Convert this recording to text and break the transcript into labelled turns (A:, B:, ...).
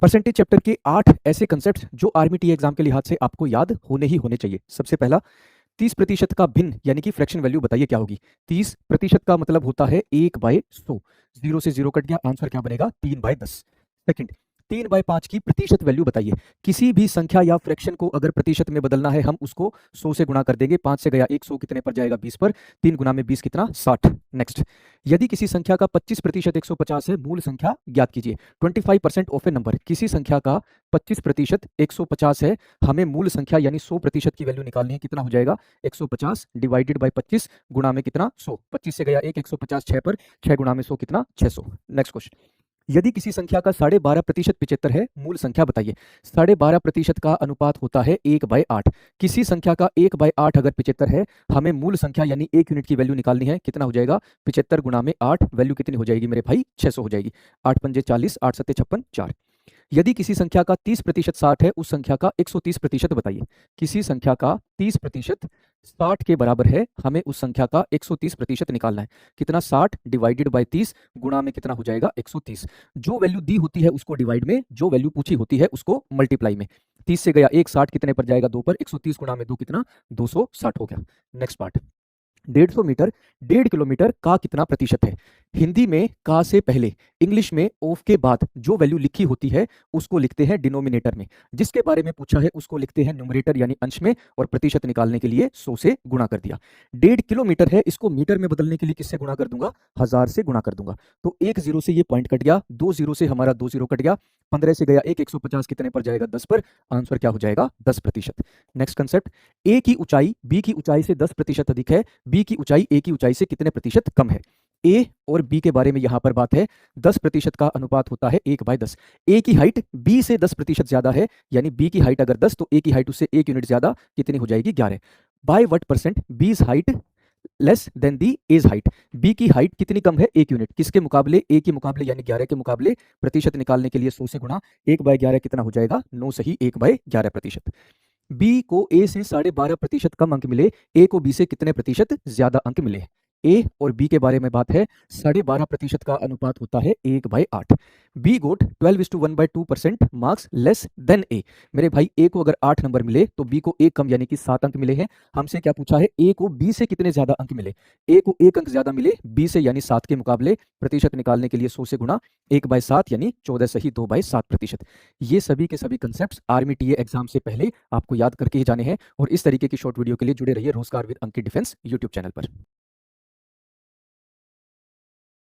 A: Percentage chapter के 8 ऐसे concept जो आर्मी टी एग्जाम के लिहाज से आपको याद होने ही होने चाहिए। सबसे पहला, 30% का भिन्न यानी कि फ्रैक्शन वैल्यू बताइए क्या होगी। 30% का मतलब होता है 1/100। 0 से 0 कट गया, आंसर क्या बनेगा 3/10। सेकंड, 3/5 की प्रतिशत वैल्यू बताइए। किसी भी संख्या या फ्रैक्शन को अगर प्रतिशत में बदलना है हम उसको 100 से गुणा कर देंगे। 5 से गया 100 कितने पर जाएगा 20 पर। 3 गुना में 20 कितना 60। नेक्स्ट, यदि किसी संख्या का 25% 150 है, मूल संख्या ज्ञात कीजिए। 25% ऑफ ए नंबर, किसी संख्या का 25% 150 है, हमें मूल संख्या यानी 100% की वैल्यू निकालनी है। कितना हो जाएगा 150 डिवाइडेड बाय 25 गुणा में कितना 100। 25 से गया 1, 150 6 पर, 6 गुणा में 100 कितना 600। नेक्स्ट क्वेश्चन, यदि किसी संख्या का 12.5% 75 है, मूल संख्या बताइए। 12.5% का अनुपात होता है 1/8। किसी संख्या का 1/8 अगर 75 है, हमें मूल संख्या यानी 1 यूनिट की वैल्यू निकालनी है। कितना हो जाएगा 75 गुणा में 8, वैल्यू कितनी हो जाएगी मेरे भाई 600 हो जाएगी। 8 पंजे 40, 8 सत्ते 56, 4। यदि किसी संख्या का 30% 60 है, उस संख्या का 130% बताइए। किसी संख्या का 30% 60 के बराबर है, हमें उस संख्या का 130% निकालना है। कितना 60 डिवाइडेड बाय 30 गुणा में कितना हो जाएगा 130। जो वैल्यू दी होती है उसको डिवाइड में, जो वैल्यू पूछी होती है उसको मल्टीप्लाई में। 30 से गया 1, 60 कितने पर जाएगा 2 पर। 130 गुणा में 2 कितना 260 हो गया। नेक्स्ट पार्ट, 150 मीटर 1.5 किलोमीटर का कितना प्रतिशत है। हिंदी में का से पहले, इंग्लिश में ऑफ के बाद जो वैल्यू लिखी होती है उसको लिखते हैं डिनोमिनेटर में। जिसके बारे में पूछा है उसको लिखते हैं न्यूमरेटर यानी अंश में, और प्रतिशत निकालने के लिए 100 से गुणा कर दिया। 1.5 किलोमीटर है, इसको मीटर में बदलने के लिए किससे गुणा कर दूंगा 1000 से गुणा कर दूंगा। तो 1 0 से ये पॉइंट कट गया, 2 0 से हमारा 2 0 कट गया। 15 से गया 1, 150 कितने पर जाएगा 10 पर। आंसर क्या हो जाएगा 10%। नेक्स्ट कंसेप्ट, ए की ऊंचाई बी की ऊंचाई से 10% अधिक है, बी की ऊंचाई ए की ऊंचाई से कितने प्रतिशत कम है। ए और बी के बारे में यहां पर बात है। 10% का अनुपात होता है 1/10। ए की हाइट बी से 10% ज्यादा है, यानी बी की हाइट अगर 10 तो ए की हाइट उससे 1 यूनिट ज्यादा, कितनी हो जाएगी 11। बाय व्हाट परसेंट बीज हाइट लेस देन दी एज हाइट। बी की हाइट कितनी कम है 1 यूनिट, किसके मुकाबले ए के मुकाबले यानी 11 के मुकाबले। प्रतिशत निकालने के लिए 100 से गुणा, 1/11 कितना हो जाएगा 9 सही 1/11%। बी को ए से 12.5% कम अंक मिले, ए को बी से कितने प्रतिशत ज्यादा अंक मिले। ए और बी के बारे में बात है। 12.5% का अनुपात होता है 1/8। बी गोट 12:1/2% मार्क्स लेस देन ए। मेरे भाई ए को अगर 8 नंबर मिले तो बी को 1 कम यानी कि 7 अंक मिले हैं। हमसे क्या पूछा है, ए को बी से कितने ज्यादा अंक मिले। ए को 1 अंक ज्यादा मिले बी से यानी 7 के मुकाबले। प्रतिशत निकालने के लिए 100 से गुणा, 1/7 यानी 14 सही 2/7%। ये सभी के सभी कंसेप्ट आर्मी टीए एग्जाम से पहले आपको याद करके ही जाने हैं, और इस तरीके की शॉर्ट वीडियो के लिए जुड़े रहिए रोजगार with Ankit defence YouTube channel पर।